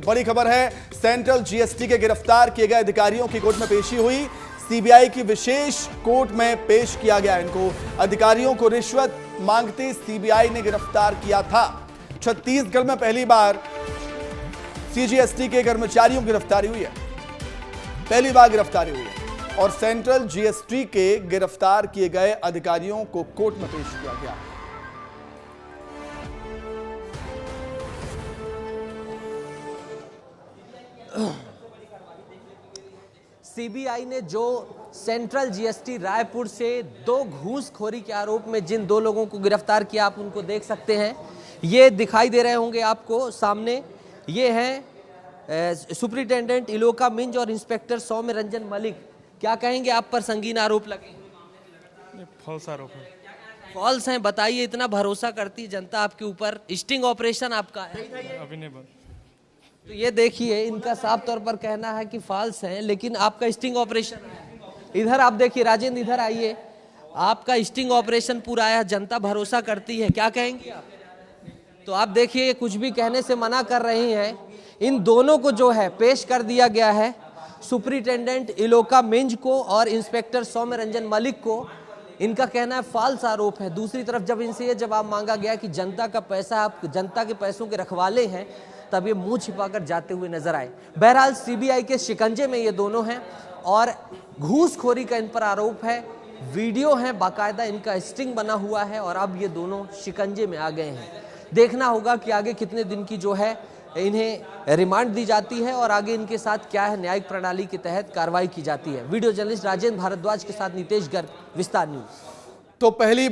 बड़ी खबर है, सेंट्रल जीएसटी के गिरफ्तार किए गए अधिकारियों की कोर्ट में पेशी हुई। सीबीआई की विशेष कोर्ट में पेश किया गया इनको। अधिकारियों को रिश्वत मांगते सीबीआई ने गिरफ्तार किया था। छत्तीसगढ़ में पहली बार सीजीएसटी के कर्मचारियों की गिरफ्तारी हुई है, पहली बार गिरफ्तारी हुई है और सेंट्रल जीएसटी के गिरफ्तार किए गए अधिकारियों को कोर्ट में पेश किया गया। सीबीआई ने जो सेंट्रल जीएसटी रायपुर से 2 घूसखोरी के आरोप में जिन 2 लोगों को गिरफ्तार किया, आप उनको देख सकते हैं। ये दिखाई दे रहे होंगे आपको सामने, ये हैं सुपरिटेंडेंट इलोका मिंज और इंस्पेक्टर सौम्य रंजन मलिक। क्या कहेंगे, आप पर संगीन आरोप लगे? फॉल्स आरोप है। फॉल्स हैं, बताइए। इतना भरोसा करती जनता आपके ऊपर, स्टिंग ऑपरेशन आपका है। अभी नहीं बन। तो ये देखिए, इनका साफ तौर पर कहना है कि फॉल्स हैं, लेकिन आपका स्टिंग ऑपरेशन है। इधर आप देखिए, राजेंद्र इधर आइए, आपका स्टिंग ऑपरेशन पूरा आया, जनता भरोसा करती है। क्या कहेंगे आप? तो आप देखिए, कुछ भी कहने से मना कर रही हैं। इन दोनों को जो है पेश कर दिया गया है, सुपरिटेंडेंट इलोका मिंज को और इंस्पेक्टर सौम्य रंजन मलिक को। इनका कहना है फॉल्स आरोप है। दूसरी तरफ जब इनसे ये जवाब मांगा गया कि जनता का पैसा, आप जनता के पैसों के रखवाले हैं, तब ये मुंह छिपाकर जाते हुए नजर आए। बहरहाल सीबीआई के शिकंजे में ये दोनों हैं और घूसखोरी का इन पर आरोप है। वीडियो है, बाकायदा इनका स्टिंग बना हुआ है और अब ये दोनों शिकंजे में आ गए हैं। देखना होगा कि आगे कितने दिन की जो है इन्हें रिमांड दी जाती है और आगे इनके साथ क्या है, न्यायिक प्रणाली के तहत कार्रवाई की जाती है। वीडियो जर्नलिस्ट राजेंद्र भारद्वाज के साथ नितेश गर्ग, विस्तार न्यूज। तो पहली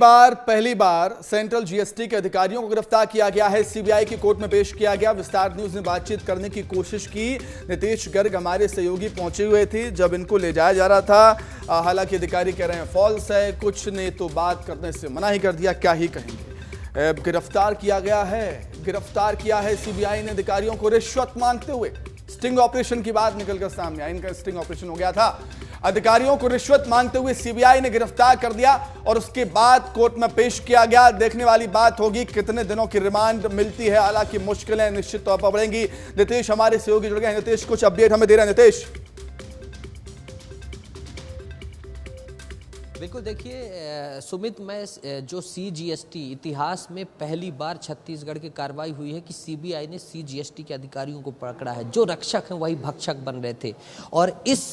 बार सेंट्रल जीएसटी के अधिकारियों को गिरफ्तार किया गया है, सीबीआई की कोर्ट में पेश किया गया। विस्तार न्यूज ने बातचीत करने की कोशिश की। नितेश गर्ग हमारे सहयोगी पहुंचे हुए थे जब इनको ले जाया जा रहा था। हालांकि अधिकारी कह रहे हैं फॉल्स है, कुछ ने तो बात करने से मना ही कर दिया। क्या ही कहेंगे। गिरफ्तार किया है सीबीआई ने अधिकारियों को रिश्वत मांगते हुए। स्टिंग ऑपरेशन की बात निकलकर सामने आई, इनका स्टिंग ऑपरेशन हो गया था। अधिकारियों को रिश्वत मांगते हुए सीबीआई ने गिरफ्तार कर दिया और उसके बाद कोर्ट में पेश किया गया। देखने वाली बात होगी कितने दिनों की रिमांड मिलती है। हालांकि मुश्किलें निश्चित तौर पर बढ़ेंगी। नितेश हमारे सहयोगी जुड़ गए हैं। नितेश, कुछ अपडेट हमें दे रहे हैं। नितेश, बिल्कुल। देखिए सुमित, मैं जो सीजीएसटी इतिहास में पहली बार छत्तीसगढ़ की कार्रवाई हुई है कि सीबीआई ने सीजीएसटी के अधिकारियों को पकड़ा है। जो रक्षक हैं वही भक्षक बन रहे थे और इस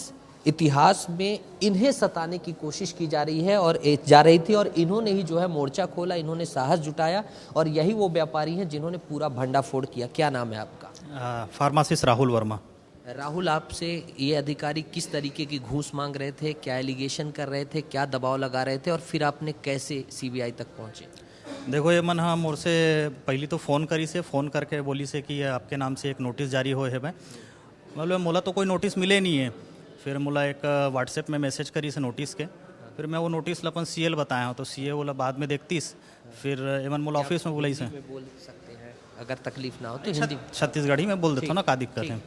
इतिहास में इन्हें सताने की कोशिश की जा रही थी और इन्होंने ही जो है मोर्चा खोला, इन्होंने साहस जुटाया और यही वो व्यापारी हैं जिन्होंने पूरा भंडाफोड़ किया। क्या नाम है आपका? फार्मासिस्ट राहुल वर्मा। राहुल, आपसे ये अधिकारी किस तरीके की घूस मांग रहे थे, क्या एलिगेशन कर रहे थे, क्या दबाव लगा रहे थे और फिर आपने कैसे सीबीआई तक पहुंचे? देखो, ये मन हाँ मोर से पहली तो फ़ोन करी से, फ़ोन करके बोली से कि आपके नाम से एक नोटिस जारी हो है। मैं मतलब मोला तो कोई नोटिस मिले नहीं है। फिर मोला एक व्हाट्सएप में मैसेज करी से नोटिस के। फिर मैं वो नोटिस अपन सीएल बताया हूँ तो सीए बोला बाद में देखतीस। फिर एमन मोला ऑफिस में बुलाई से। बोल सकते हैं अगर तकलीफ ना हो तो हिंदी छत्तीसगढ़ी में बोल देता हूँ ना, का दिक्कत है।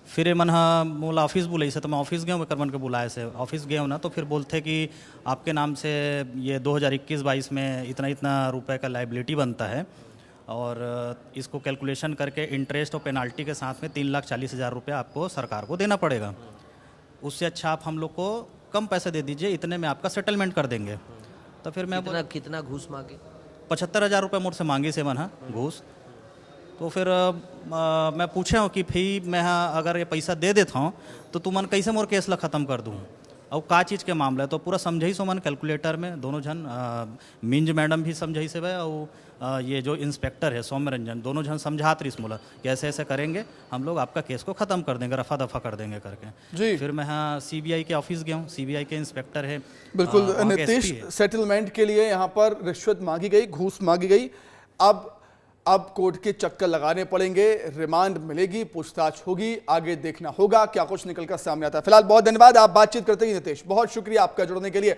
फिर एमन हाँ मोला ऑफिस बुलाई से तो मैं ऑफिस गया हूँ, करमन के बुलाए से ऑफिस गया हूँ ना। तो फिर बोलते कि आपके नाम से ये 2021-22 में इतना इतना रुपए का लाइबिलिटी बनता है और इसको कैलकुलेशन करके इंटरेस्ट और पेनाल्टी के साथ में 3,40,000 रुपये आपको सरकार को देना पड़ेगा। उससे अच्छा आप हम लोग को कम पैसे दे दीजिए, इतने में आपका सेटलमेंट कर देंगे। तो फिर मैं कितना घूस मांगे? 75,000 रुपये मुझसे मांगी से मन हाँ घूस। तो फिर मैं पूछे हूँ कि भाई मैं हाँ अगर ये पैसा दे देता हूँ तो तू मन कैसे मोर केस ला ख़त्म कर दूँ और का चीज़ के मामला है। तो पूरा समझाई सो मन कैलकुलेटर में दोनों जन मिंज मैडम भी समझाई से भाई और ये जो इंस्पेक्टर है सौम्य रंजन, दोनों जन समझात रही मोला कि ऐसे ऐसे करेंगे हम लोग, आपका केस को ख़त्म कर देंगे, रफा दफा कर देंगे करके जी। फिर मैं हाँ सीबीआई के ऑफिस गया हूँ, सीबीआई के इंस्पेक्टर है। बिल्कुल नीतीश, सेटलमेंट के लिए यहाँ पर रिश्वत मांगी गई, घूस मांगी गई। अब कोर्ट के चक्कर लगाने पड़ेंगे, रिमांड मिलेगी, पूछताछ होगी, आगे देखना होगा क्या कुछ निकलकर सामने आता है। फिलहाल बहुत धन्यवाद, आप बातचीत करते हैं नितेश, बहुत शुक्रिया आपका जुड़ने के लिए।